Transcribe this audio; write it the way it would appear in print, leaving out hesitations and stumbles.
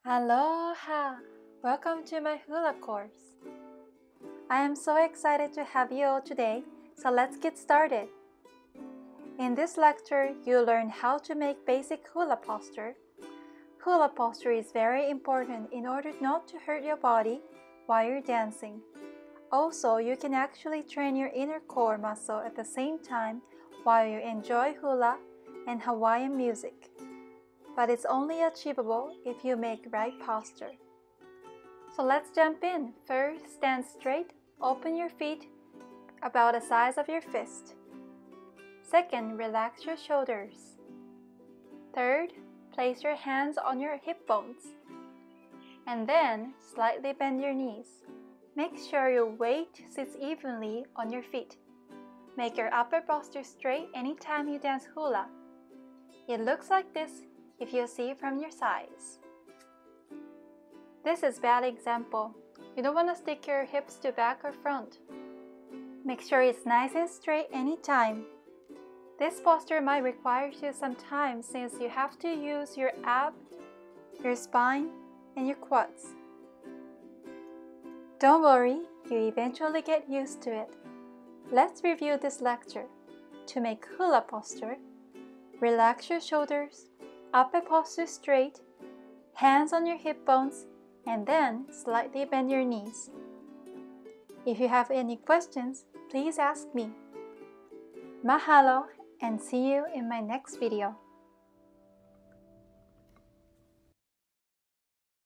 Aloha! Welcome to my hula course. I am so excited to have you all today, so let's get started. In this lecture, you'll learn how to make basic hula posture. Hula posture is very important in order not to hurt your body while you're dancing. Also, you can actually train your inner core muscle at the same time while you enjoy hula and Hawaiian music. But it's only achievable if you make right posture. So let's jump in. First, stand straight, open your feet about the size of your fist. Second, relax your shoulders. Third, place your hands on your hip bones. And then, slightly bend your knees. Make sure your weight sits evenly on your feet. Make your upper posture straight anytime you dance hula. It looks like this if you see from your sides. This is bad example. You don't want to stick your hips to back or front. Make sure it's nice and straight anytime. This posture might require you some time since you have to use your abs, your spine, and your quads. Don't worry, you eventually get used to it. Let's review this lecture. To make hula posture, relax your shoulders, upper posture straight, hands on your hip bones, and then slightly bend your knees. If you have any questions, please ask me. Mahalo, and see you in my next video.